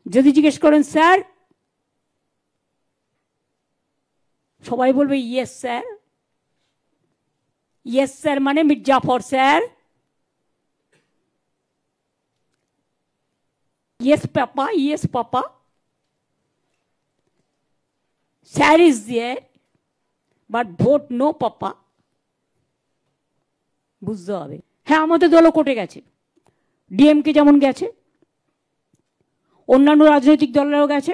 যদি জিজ্ঞেস করেন স্যার, সবাই বলবে ইয়েস স্যার। ইয়েস স্যার মানে Mir Jafar sir, yes papa, yes papa, sir is there but vote no papa. বুঝতে হবে। হ্যাঁ, আমাদের দলও কোর্টে গেছে, ডিএমকে যেমন গেছে, অন্যান্য রাজনৈতিক দলেরও গেছে।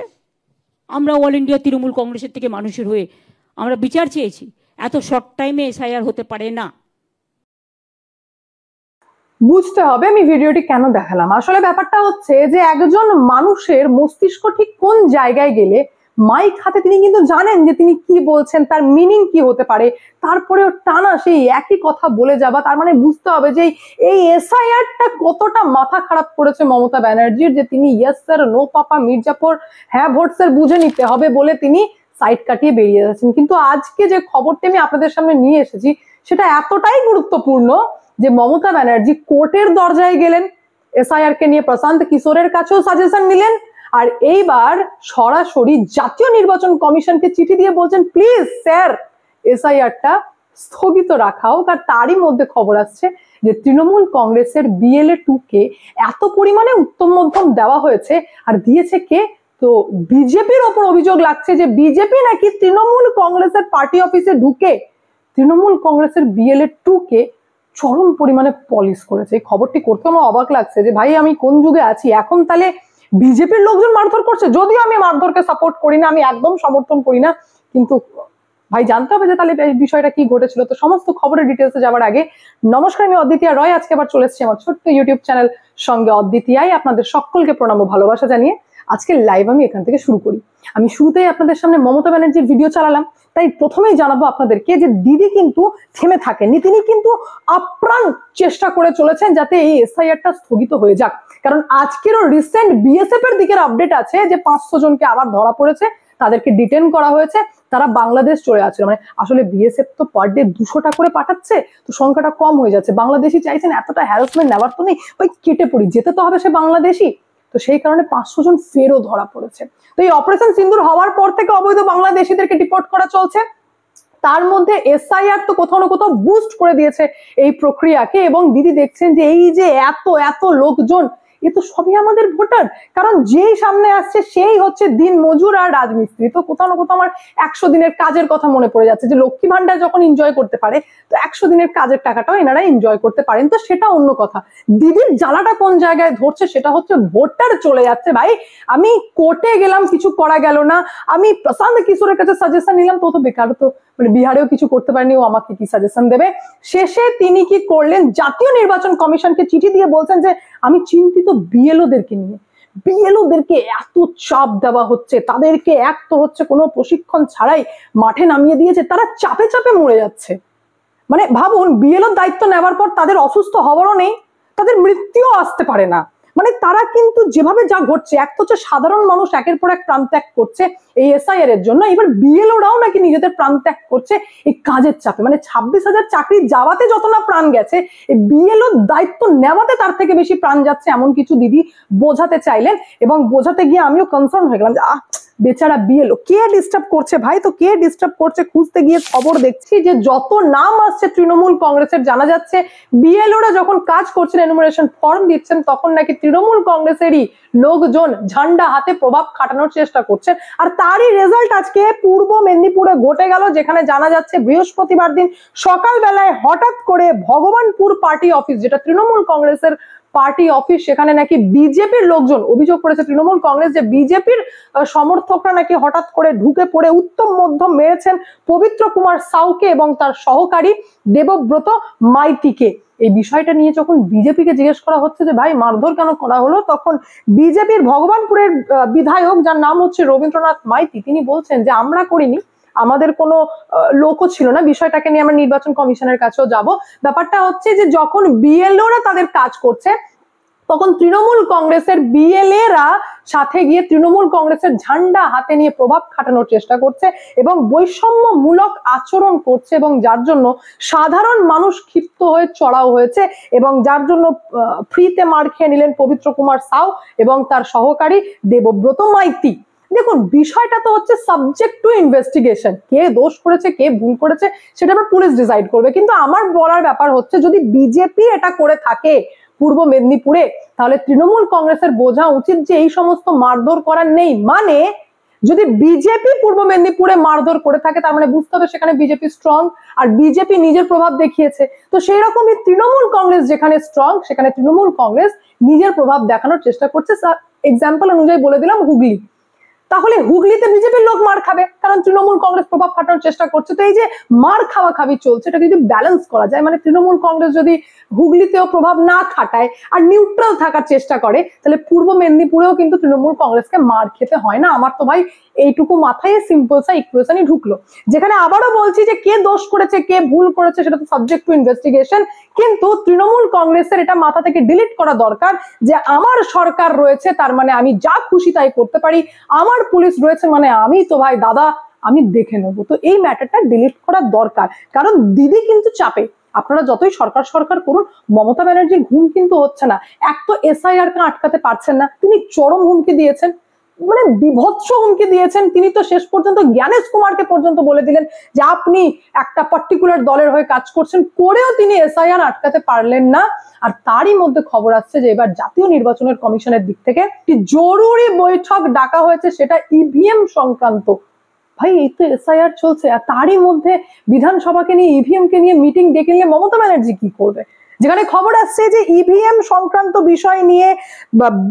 আমরা অল ইন্ডিয়া তৃণমূল কংগ্রেসের থেকে মানুষের হয়ে আমরা বিচার চেয়েছি। এত শর্ট টাইমে এসআইআর হতে পারে না। বুঝতে হবে আমি ভিডিওটি কেন দেখালাম। আসলে ব্যাপারটা হচ্ছে যে একজন মানুষের মস্তিষ্ক ঠিক কোন জায়গায় গেলে মাইক হাতে তিনি কিন্তু জানেন যে তিনি কি বলছেন, তার মিনিং কি হতে পারে, তারপরেও টানা সেই একই কথা বলে যাবা। তার মানে বুঝতে হবে যে এই এসআইআরটা কতটা মাথা খারাপ করেছে মমতা ব্যানার্জির, যে তিনি yes sir no papa Mirzapur হ্যাঁ ভোট স্যার বুঝে নিতে হবে বলে তিনি সাইড কাটিয়ে বেরিয়ে যাচ্ছেন। কিন্তু আজকে যে খবরটি আমি আপনাদের সামনে নিয়ে এসেছি সেটা এতটাই গুরুত্বপূর্ণ যে মমতা ব্যানার্জি কোর্টের দরজায় গেলেন, এসআইআর কে নিয়ে প্রশান্ত কিশোরের কাছেও সাজেশন নিলেন, আর এইবার সরাসরি জাতীয় নির্বাচন কমিশনকে চিঠি দিয়ে বলছেন প্লিজ স্যার এসআইআরটা স্থগিত রাখা হোক। আর তারই মধ্যে খবর আসছে যে তৃণমূল কংগ্রেসের BLA 2 কে এত পরিমাণে উত্তম মধ্যম দেওয়া হয়েছে, আর দিয়েছে কে, তো বিজেপির ওপর অভিযোগ লাগছে যে বিজেপি নাকি তৃণমূল কংগ্রেসের পার্টি অফিসে ঢুকে তৃণমূল কংগ্রেসের BLA 2 কে চরম পরিমাণে পলিশ করেছে। এই খবরটি করতে আমার অবাক লাগছে যে ভাই আমি কোন যুগে আছি এখন, তাহলে বিজেপির লোকজন মারধর করছে। যদিও আমি মারধরকে সাপোর্ট করি না, আমি একদম সমর্থন করি না, কিন্তু ভাই জানতে হবে যে তাহলে বিষয়টা কি ঘটেছিল। তো সমস্ত খবরের ডিটেলসে যাওয়ার আগে নমস্কার, আমি অদ্বিতীয়া রয়। আজকে আবার চলে এসেছি আমার ছোট্ট ইউটিউব চ্যানেল সঙ্গে অদ্বিতীয়ায়। আপনাদের সকলকে প্রণাম ও ভালোবাসা জানিয়ে আজকে লাইভ আমি এখান থেকে শুরু করি। আমি শুরুতেই আপনাদের সামনে মমতা ব্যানার্জির ভিডিও চালালাম, তাই প্রথমেই জানাবো আপনাদেরকে যে দিদি কিন্তু থেমে থাকেননি। তিনি কিন্তু আপ্রাণ চেষ্টা করে চলেছেন যাতে এই এসআইআরটা স্থগিত হয়ে যাক। কারণ আজকেরও রিসেন্ট বিএসএফ এর দিকের আপডেট আছে যে 500 জনকে আবার ধরা পড়েছে, তাদেরকে ডিটেন করা হয়েছে, তারা বাংলাদেশ চলে যাচ্ছে। মানে আসলে বিএসএফ তো পার ডে 200টা করে পাঠাচ্ছে, তো সংখ্যাটা কম হয়ে যাচ্ছে। বাংলাদেশি চাইছেন এতটা হ্যারাসমেন্ট নেওয়ার তো নেই, ওই কেটে পড়ি, যেতে তো হবে সে বাংলাদেশি। তো সেই কারণে 500 জন ফেরও ধরা পড়েছে। তো এই অপারেশন সিন্দুর হওয়ার পর থেকে অবৈধ বাংলাদেশিদেরকে ডিপোর্ট করা চলছে। তার মধ্যে এসআইআর তো কোথাও না কোথাও বুস্ট করে দিয়েছে এই প্রক্রিয়াকে, এবং দিদি দেখছেন যে এই যে এত এত লোকজন, এ তো সবই আমাদের ভোটার। কারণ যেই সামনে আসছে সেই হচ্ছে দিন মজুর আর রাজমিস্ত্রি। তো কোথাও না কোথাও আমার 100 দিনের কাজের কথা মনে পড়ে যাচ্ছে যে লক্ষ্মী ভান্ডার যখন এনজয় করতে পারে, তো 100 দিনের কাজের টাকাটাও এনারা এনজয় করতে পারেন। তো সেটা অন্য কথা। দিদির জ্বালাটা কোন জায়গায় ধরছে সেটা হচ্ছে ভোটার চলে যাচ্ছে। ভাই আমি কোর্টে গেলাম, কিছু করা গেল না, আমি প্রশান্ত কিশোরের কাছে সাজেশন নিলাম, তো বেকার, তো মানে বিহারেও কিছু করতে পারেনি, ও আমাকে কি সাজেশন দেবে। শেষে তিনি কি করলেন, জাতীয় নির্বাচন কমিশনকে চিঠি দিয়ে বলছেন যে আমি চিন্তিত বিএলওদেরকে নিয়ে। বিএলওদেরকে এত চাপ দেওয়া হচ্ছে, তাদেরকে এক তো হচ্ছে কোনো প্রশিক্ষণ ছাড়াই মাঠে নামিয়ে দিয়েছে, তারা চাপে চাপে মরে যাচ্ছে। মানে ভাবুন, বিএলওর দায়িত্ব নেওয়ার পর তাদের অসুস্থ হওয়ারও নেই, তাদের মৃত্যুও আসতে পারে না। মানে তারা কিন্তু যেভাবে যা ঘটছে, এক তো হচ্ছে সাধারণ মানুষ একের পর এক প্রাণ ত্যাগ করছে এই এসআইআর এর জন্য, এবার বিএলওরাও নাকি নিজেদের প্রাণ ত্যাগ করছে এই কাজের চাপে। মানে 26,000 চাকরি যাওয়াতে যত না প্রাণ গেছে, এই বিএলওর দায়িত্ব নেওয়াতে তার থেকে বেশি প্রাণ যাচ্ছে, এমন কিছু দিদি বোঝাতে চাইলেন। এবং বোঝাতে গিয়ে আমিও কনসার্ন হয়ে গেলাম যে বেচারা বিএলও কে ডিস্টার্ব করছে ভাই, তো কে ডিস্টার্ব করছে খুঁজতে গিয়ে খবর দেখছি যে যত নাম আসছে তৃণমূল কংগ্রেসের, জানা যাচ্ছে বিএলওরা যখন কাজ করছেন এনুমারেশন ফর্ম দিচ্ছেন, তখন নাকি তৃণমূল কংগ্রেসেরই লোকজন ঝান্ডা হাতে প্রভাব খাটানোর চেষ্টা করছেন। আর তারই রেজাল্ট আজকে পূর্ব মেদিনীপুরে ঘটে গেল, যেখানে জানা যাচ্ছে বৃহস্পতিবার দিন সকালবেলায় হঠাৎ করে ভগবানপুর পার্টি অফিস, যেটা তৃণমূল কংগ্রেসের পার্টি অফিস, সেখানে নাকি বিজেপির লোকজন, অভিযোগ করেছে তৃণমূল কংগ্রেস যে বিজেপির সমর্থকরা নাকি হঠাৎ করে ঢুকে পড়ে উত্তম মধ্যম মেরেছেন পবিত্র কুমার সাউকে এবং তার সহকারী দেবব্রত মাইতিকে। এই বিষয়টা নিয়ে যখন বিজেপিকে জিজ্ঞেস করা হচ্ছে যে ভাই মারধর কেন করা হলো, তখন বিজেপির ভগবানপুরের বিধায়ক, যার নাম হচ্ছে রবীন্দ্রনাথ মাইতি, তিনি বলছেন যে আমরা করিনি, আমাদের কোনো লোকও ছিল না, বিষয়টাকে নিয়ে আমরা নির্বাচন কমিশনের কাছেও যাব। ব্যাপারটা হচ্ছে যে যখন বিএলওরা তাদের কাজ করছে, তখন তৃণমূল কংগ্রেসের বিএলএরা সাথে গিয়ে তৃণমূল কংগ্রেসের ঝান্ডা হাতে নিয়ে প্রভাব খাটানোর চেষ্টা করছে এবং বৈষম্যমূলক আচরণ করছে, এবং যার জন্য সাধারণ মানুষ ক্ষিপ্ত হয়ে চড়াও হয়েছে, এবং যার জন্য ফ্রিতে মার খেয়ে নিলেন পবিত্র কুমার সাউ এবং তার সহকারী দেবব্রত মাইতি। দেখুন, বিষয়টা তো হচ্ছে সাবজেক্ট টু ইনভেস্টিগেশন, কে দোষ করেছে কে ভুল করেছে সেটা আবার পুলিশ ডিসাইড করবে। কিন্তু আমার বলার ব্যাপার হচ্ছে, যদি বিজেপি এটা করে থাকে পূর্ব মেদিনীপুরে, তাহলে তৃণমূল কংগ্রেসের বোঝা উচিত যে এই সমস্ত মারধর করার নেই। মানে যদি বিজেপি পূর্ব মেদিনীপুরে মারধর করে থাকে, তার মানে বুঝতে হবে সেখানে বিজেপি স্ট্রং, আর বিজেপি নিজের প্রভাব দেখিয়েছে। তো সেই রকমই তৃণমূল কংগ্রেস যেখানে স্ট্রং, সেখানে তৃণমূল কংগ্রেস নিজের প্রভাব দেখানোর চেষ্টা করছে। এক্সাম্পল অনুযায়ী বলে দিলাম হুগলি, তাহলে হুগলিতে বিজেপির লোক মার খাবে, কারণ তৃণমূল কংগ্রেস প্রভাব খাটানোর চেষ্টা করছে। তো এই যে মার খাওয়া খাবি চলছে, এটা যদি ব্যালেন্স করা যায়, মানে তৃণমূল কংগ্রেস যদি হুগলিতেও প্রভাব না খাটায় আর নিউট্রাল থাকার চেষ্টা করে, তাহলে পূর্ব মেদিনীপুরেও কিন্তু তৃণমূল কংগ্রেসকে মার খেতে হয় না। আমার তো ভাই এইটুকু মাথায় সিম্পল সা ইকুয়েশনই ঢুকলো, যেখানে আবারও বলছি যে কে দোষ করেছে কে ভুল করেছে সেটা তো সাবজেক্ট টু ইনভেস্টিগেশন। কিন্তু তৃণমূল কংগ্রেসের এটা মাথা থেকে ডিলিট করা দরকার যে আমার সরকার রয়েছে, তার মানে আমি যা খুশি তাই করতে পারি, আমার পুলিশ রয়েছে মানে আমি তো ভাই দাদা আমি দেখে নেবো। তো এই ম্যাটারটা ডিলিট করা দরকার, কারণ দিদি কিন্তু চাপে। আপনারা যতই সরকার সরকার করুন, মমতা ব্যানার্জির ঘুম কিন্তু হচ্ছে না। এক তো এসআইআর কে আটকাতে পারছেন না, তিনি চরম হুমকি দিয়েছেন, মানে বিভৎস হুমকি দিয়েছেন। তিনি তো শেষ পর্যন্ত জ্ঞানেশ কুমারকে পর্যন্ত বলে দিলেন যে আপনি একটা পার্টিকুলার দলের হয়ে কাজ করছেন, করেও তিনি এসআইআর আটকাতে পারলেন না। আর তারই মধ্যে খবর আসছে যে এবার জাতীয় নির্বাচনের কমিশনের দিক থেকে একটি জরুরি বৈঠক ডাকা হয়েছে, সেটা ইভিএম সংক্রান্ত। ভাই এই তো এসআইআর চলছে, আর তারই মধ্যে বিধানসভাকে নিয়ে ইভিএম কে নিয়ে মিটিং ডেকে নিয়ে মমতা ব্যানার্জি কি করবে? যেখানে খবর আসছে যে ইভিএম সংক্রান্ত বিষয় নিয়ে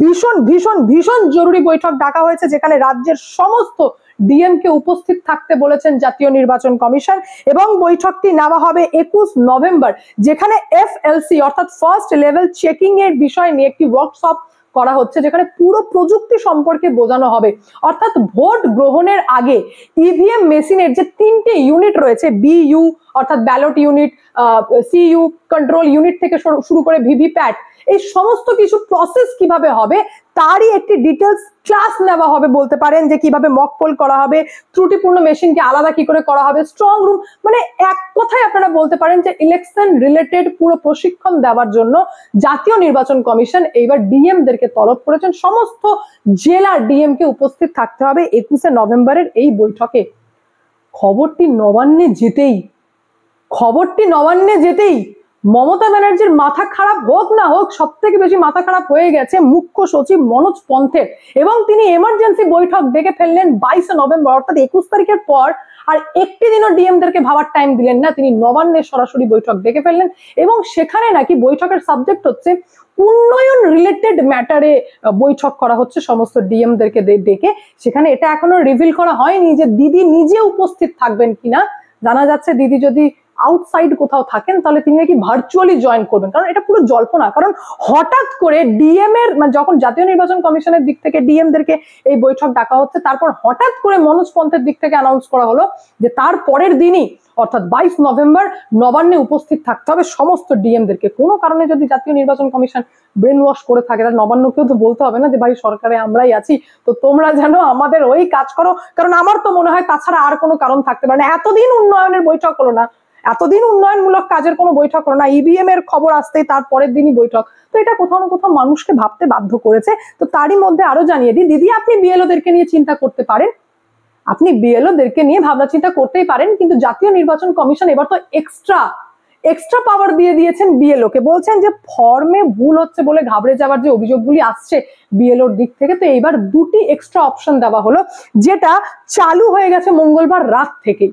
ভীষণ ভীষণ ভীষণ জরুরি বৈঠক ডাকা হয়েছে, যেখানে রাজ্যের সমস্ত ডিএম কে উপস্থিত থাকতে বলেছেন জাতীয় নির্বাচন কমিশন। এবং বৈঠকটি নেওয়া হবে 21 নভেম্বর, যেখানে এফএলসি অর্থাৎ ফার্স্ট লেভেল চেকিং এর বিষয় নিয়ে একটি ওয়ার্কশপ করা হচ্ছে, যেখানে পুরো প্রযুক্তি সম্পর্কে বোঝানো হবে। অর্থাৎ ভোট গ্রহণের আগে ইভিএম মেশিনের যে 3টে ইউনিট রয়েছে, বিইউ অর্থাৎ ballot unit, CU control unit থেকে শুরু করে ভিভিপ্যাট, এই সমস্ত কিছু প্রসেস কিভাবে হবে তারই একটি ডিটেলস ক্লাস নেওয়া হবে বলতে পারেন, যে কিভাবে মক পোল করা হবে, ত্রুটিপূর্ণ মেশিনকে আলাদা কি করে করা হবে, স্ট্রং রুম, মানে এক কথায় আপনারা বলতে পারেন যে ইলেকশন রিলেটেড পুরো প্রশিক্ষণ দেওয়ার জন্য জাতীয় নির্বাচন কমিশন এইবার ডিএম দেরকে তলব করেছেন। সমস্ত জেলার ডিএম কে উপস্থিত থাকতে হবে 21 নভেম্বরের এই বৈঠকে। খবরটি নবান্নে যেতেই মমতা ব্যানার্জির মাথা খারাপ হোক না হোক, সব থেকে বেশি মাথা খারাপ হয়ে গেছে মুখ্য সচিব মনোজ পন্থের, এবং তিনি এমার্জেন্সি বৈঠক ডেকে ফেললেন 22 নভেম্বর, অর্থাৎ 21 তারিখের পর আর একটি দিনও ডিএমদেরকে ভাবার টাইম দিলেন না, তিনি নবান্নে সরাসরি বৈঠক ডেকে ফেললেন। এবং সেখানে নাকি বৈঠকের সাবজেক্ট হচ্ছে উন্নয়ন রিলেটেড ম্যাটারে বৈঠক করা হচ্ছে সমস্ত ডিএমদেরকে ডেকে। সেখানে এটা এখনো রিভিল করা হয়নি যে দিদি নিজে উপস্থিত থাকবেন কিনা। জানা যাচ্ছে দিদি যদি আউটসাইড কোথাও থাকেন তাহলে তিনি নাকি ভার্চুয়ালি জয়েন করবেন, কারণ এটা পুরো জল্পনা। কারণ হঠাৎ করে ডিএম এর মানে যখন জাতীয় নির্বাচন কমিশনের দিক থেকে ডিএমদেরকে এই বৈঠক ডাকা হচ্ছে, তারপর হঠাৎ করে মনোজ পন্থের দিক থেকে অ্যানাউন্স করা হলো যে তার পরের দিনই অর্থাৎ 22 নভেম্বর নবান্নে উপস্থিত থাকতে হবে সমস্ত ডিএমদেরকে। কোনো কারণে যদি জাতীয় নির্বাচন কমিশন ব্রেন ওয়াশ করে থাকে, তাহলে নবান্নকেও তো বলতে হবে না যে ভাই সরকারে আমরাই আছি, তো তোমরা যেন আমাদের ওই কাজ করো। কারণ আমার তো মনে হয় তাছাড়া আর কোনো কারণ থাকতে পারে না। এতদিন উন্নয়নের বৈঠক হলো না, এতদিন উন্নয়নমূলক কাজের কোনো বৈঠক হলো না, ইভিএম এর খবর আসতেই তার পরের দিনই বৈঠক। তো এটা কোথাও না কোথাও মানুষকে ভাবতে বাধ্য করেছে। তো তারই মধ্যে আরো জানিয়ে দিই, দিদি আপনি বিএলওদেরকে নিয়ে চিন্তা করতে পারেন, আপনি বিএলওদেরকে নিয়ে ভাবনা চিন্তা করতেই পারেন, কিন্তু জাতীয় নির্বাচন কমিশন এবার তো এক্সট্রা পাওয়ার দিয়ে দিয়েছেন বিএলও কে। বলছেন যে ফর্মে ভুল হচ্ছে বলে ঘাবড়ে যাওয়ার যে অভিযোগগুলি আসছে বিএলওর দিক থেকে, তো এইবার দুটি এক্সট্রা অপশন দেওয়া হলো, যেটা চালু হয়ে গেছে মঙ্গলবার রাত থেকেই।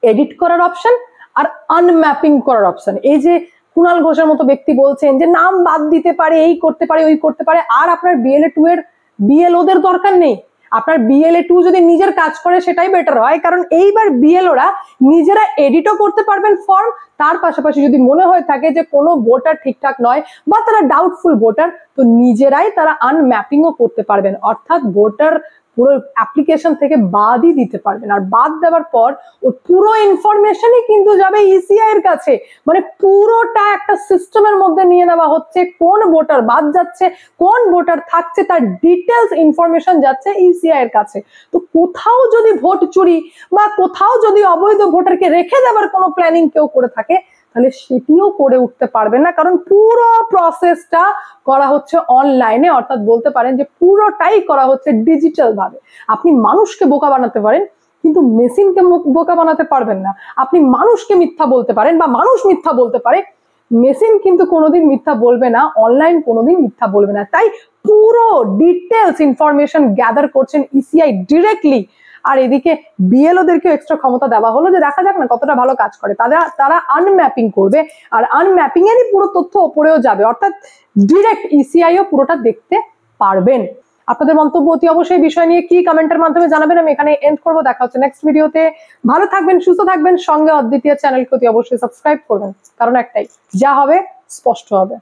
এডিট করার অপশন আর আনম্যাপিং করার অপশন। এই যে কুণাল ঘোষের মতো ব্যক্তি বলছেন যে নাম বাদ দিতে পারে, এই করতে পারে ওই করতে পারে, আর আপনার বিএলএ2 এর বিএলওদের দরকার নেই। আপনার বিএলএ2 যদি নিজের কাজ করে সেটাই বেটার হয়, কারণ এইবার বিএলওরা নিজেরা এডিটও করতে পারবেন ফর্ম। তার পাশাপাশি যদি মনে হয়ে থাকে যে কোনো ভোটার ঠিকঠাক নয় বা তারা ডাউটফুল ভোটার, তো নিজেরাই তারা আনম্যাপিংও করতে পারবেন, অর্থাৎ ভোটার পুরো অ্যাপ্লিকেশন থেকে বাদই দিতে পারবেন। আর বাদ দেওয়ার পর ওর পুরো ইনফরমেশনই কিন্তু যাবে ইসিআই এর কাছে, মানে পুরোটা একটা সিস্টেমের মধ্যে নিয়ে নেওয়া হচ্ছে। কোন ভোটার বাদ যাচ্ছে, কোন ভোটার থাকছে, তার ডিটেলস ইনফরমেশন যাচ্ছে ইসিআই এর কাছে। তো কোথাও যদি ভোট চুরি বা কোথাও যদি অবৈধ ভোটারকে রেখে দেওয়ার কোনো প্ল্যানিং কেউ করে থাকে, তাহলে সেটিও করে উঠতে পারবে না, কারণ পুরো প্রসেসটা করা হচ্ছে অনলাইনে, অর্থাৎ বলতে পারেন যে পুরোটাই করা হচ্ছে ডিজিটাল ভাবে। আপনি মানুষকে বোকা বানাতে পারেন, কিন্তু মেশিনকে বোকা বানাতে পারবেন না। আপনি মানুষকে মিথ্যা বলতে পারেন বা মানুষ মিথ্যা বলতে পারে, মেশিন কিন্তু কোনোদিন মিথ্যা বলবে না, অনলাইন কোনোদিন মিথ্যা বলবে না। তাই পুরো ডিটেলস ইনফরমেশন গ্যাদার করছেন ইসিআই ডিরেক্টলি। আর এদিকে বিএলওদেরকেও এক্সট্রা ক্ষমতা দেওয়া হলো, যে দেখা যাক না কতটা ভালো কাজ করে। তারা আনম্যাপিং করবে, আর আনম্যাপিং এরই পুরো তথ্য ওপরেও যাবে, অর্থাৎ ডিরেক্ট ইসিআইও পুরোটা দেখতে পারবেন। আপনাদের মন্তব্য অতি অবশ্যই বিষয় নিয়ে কি কমেন্টের মাধ্যমে জানাবেন। আমি এখানে এন্ড করবো, দেখা হচ্ছে নেক্সট ভিডিওতে। ভালো থাকবেন, সুস্থ থাকবেন, সঙ্গে অদ্বিতীয় চ্যানেলকে অতি অবশ্যই সাবস্ক্রাইব করবেন, কারণ একটাই, যা হবে স্পষ্ট হবে।